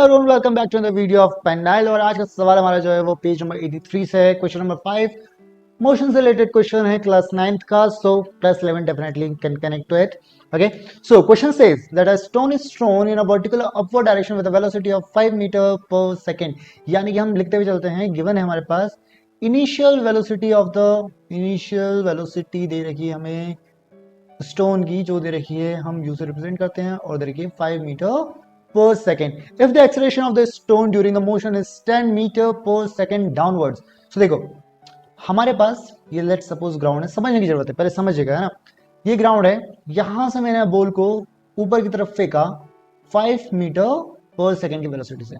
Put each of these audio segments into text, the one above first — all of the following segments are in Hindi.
Everyone, welcome back to the video of पेनाइल। और आज का सवाल हमारा जो है वो पेज नंबर 83 से है। क्वेश्चन नंबर 5 मोशन से रिलेटेड क्वेश्चन है क्लास 9th का, so class 11 definitely can connect to it. Okay, so question says that a stone is thrown in a vertical upward direction with a velocity of 5 metre per second. यानी कि हम लिखते हुए चलते हैं, गिवन है हमारे पास इनिशियल वेलोसिटी दे रखी है हमें स्टोन की, जो दे रखी है हम यू से रिप्रेजेंट करते हैं, और दे रखी है 5 metre per second. If the acceleration of the stone during the motion is 10 meter per second downwards. So देखो हमारे पास ये लेट सपोज ग्राउंड है, समझने की जरूरत है, पहले समझिएगा, है ना। ये ग्राउंड है, यहां से मैंने बॉल को ऊपर की तरफ फेंका 5 मीटर पर सेकेंड की वेलोसिटी से।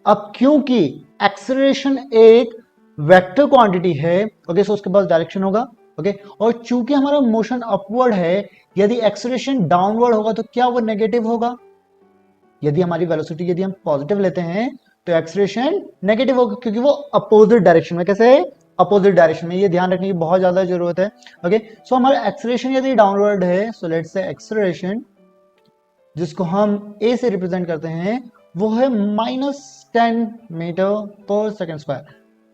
अब क्योंकि एक्सेलरेशन एक वेक्टर क्वांटिटी है, ओके, सो उसके पास डायरेक्शन होगा, ओके, और चूंकि हमारा मोशन अपवर्ड है, यदि एक्सेलरेशन डाउनवर्ड होगा तो क्या वो नेगेटिव होगा। यदि हमारी वेलोसिटी यदि हम पॉजिटिव लेते हैं तो एक्सेलरेशन नेगेटिव होगा, क्योंकि वो अपोजिट डायरेक्शन में, कैसे अपोजिट डायरेक्शन में, ये ध्यान रखने की बहुत ज्यादा जरूरत है। ओके, सो हमारा एक्सेलरेशन यदि डाउनवर्ड है, सो लेट्स से एक्सेलरेशन जिसको हम ए से रिप्रेजेंट करते हैं वो है -10 मीटर पर सेकेंड स्क्वायर।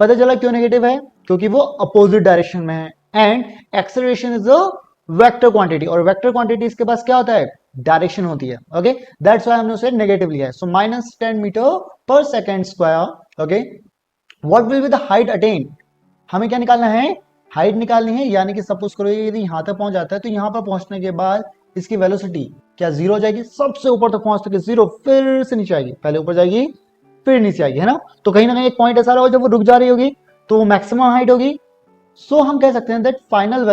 पता चला क्यों नेगेटिव है, क्योंकि वो अपोजिट डायरेक्शन में है, and acceleration is a vector quantity, और वेक्टर क्वांटिटी इसके पास क्या होता है, डायरेक्शन होती है। ओके, दैट्स व्हाई हमने उसे नेगेटिव लिया है। सो -10 मीटर पर second square. Okay, what will be the height attain, हमें क्या निकालना है, हाइट निकालनी है। यानी कि सपोज करो यदि यहां तक पहुंच जाता है तो यहां पर पहुंचने के बाद इसकी वेलोसिटी क्या जीरो हो जाएगी, सबसे ऊपर तक पहुंचते के जीरो, फिर से नीचे आएगी, पहले ऊपर जाएगी फिर नीचे आएगी, है ना। तो कहीं ना कहीं एक पॉइंट ऐसा रहा जब वो रुक जा रही होगी तो वो मैक्सिमम हाइट होगी। सो हम कह सकते हैं दैट फाइनल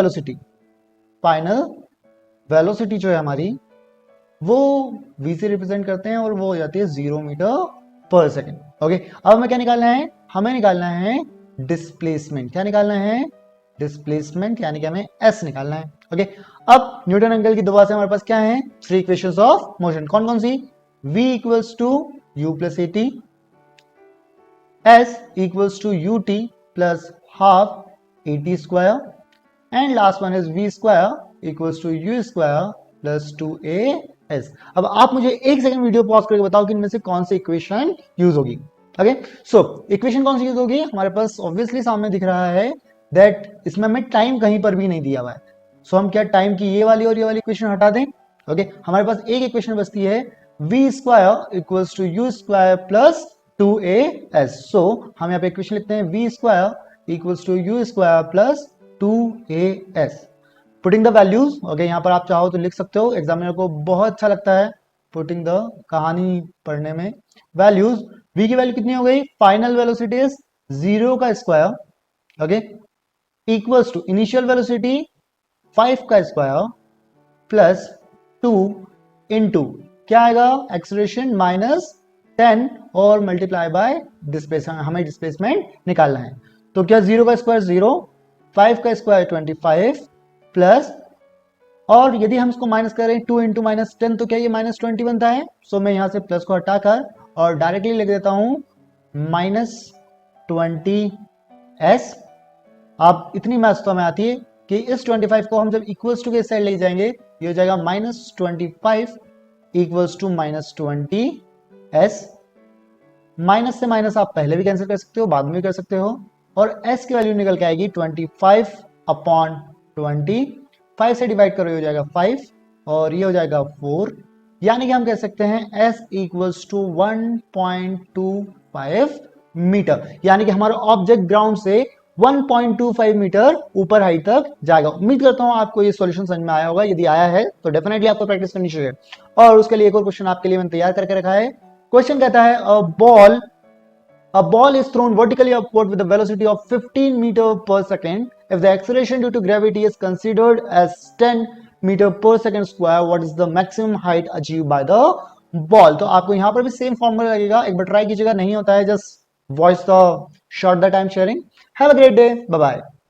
वेलोसिटी जो है हमारी वो v से रिप्रेजेंट करते हैं, और वो हो जाती है 0 मीटर पर सेकेंड। ओके, अब हमें क्या निकालना है, हमें निकालना है डिस्प्लेसमेंट। क्या निकालना है, डिस्प्लेसमेंट, यानी कि हमें s निकालना है। ओके, अब न्यूटन अंकल की दुआ से हमारे पास क्या है, 3 इक्वेशंस ऑफ मोशन। कौन कौन सी, v equals to u plus at, s equals to ut plus half at square, and last one is v square equals to u square plus 2as। अब आप मुझे एक सेकंड वीडियो पॉज करके बताओ कि इनमें से कौन सी इक्वेशन यूज होगी। ओके, सो इक्वेशन कौन सी यूज होगी, हमारे पास ऑब्वियसली सामने दिख रहा है दैट इसमें हमें टाइम कहीं पर भी नहीं दिया हुआ है। सो हम क्या टाइम की ये वाली और ये वाली इक्वेशन हटा दें। ओके, हमारे पास एक इक्वेशन बचती है, v square equals to u square plus 2as। So हम यहाँ पे इक्वेशन लिखते हैं v square equals to u square plus 2as, putting the values. Okay, यहाँ पर आप चाहो तो लिख सकते हो, एग्जामिनर को बहुत अच्छा लगता है पुटिंग द कहानी पढ़ने में। वैल्यूज, v की वैल्यू कितनी हो गई, फाइनल वेलोसिटी इज 0 का square, okay, equals to initial velocity 5 का स्क्वायर प्लस 2 इंटू क्या आएगा, एक्सेलरेशन -10 और मल्टीप्लाई बाय डिस्प्लेसमेंट, हमें डिस्प्लेसमेंट निकालना है। तो क्या 0 का स्क्वायर 0, 5 का स्क्वायर 25 प्लस, और यदि हम इसको माइनस करें 2 इंटू -10 तो क्या ये -20 बनता है। सो मैं यहां से प्लस को हटाकर और डायरेक्टली लिख देता हूं -20s। आप इतनी मैथ्स तो हमें आती है कि इस 25 को हम जब इक्वल्स टू के साइड ले जाएंगे, ये हो जाएगा -25 इक्वल्स टू -20s। माइनस से माइनस आप पहले भी कैंसिल कर सकते हो, बाद में भी कर सकते हो, और s की वैल्यू निकल के आएगी 25/20, 5 से डिवाइड करो, ये हो जाएगा 5 और ये हो जाएगा 4। यानी कि हम कह सकते हैं s इक्वल्स टू 1.25 मीटर, यानी कि हमारा ऑब्जेक्ट ग्राउंड से 1.25 मीटर ऊपर हाइट तक जाएगा। उम्मीद करता हूं आपको ये सॉल्यूशन समझ में आया होगा, यदि आया है तो डेफिनेटली आपको प्रैक्टिस करनी चाहिए। और उसके लिए एक और क्वेश्चन आपके लिए मैंने तैयार करके रखा है। क्वेश्चन कहता है A ball is thrown vertically upward with a velocity of 15 meter per second. If the acceleration due to gravity is considered as 10 meter per second square, what is the maximum height achieved by the ball? तो आपको यहाँ पर भी सेम फॉर्मूला लगेगा, एक बार ट्राई कीजिएगा, नहीं होता है just voice the short the time sharing. Have a great day, bye bye.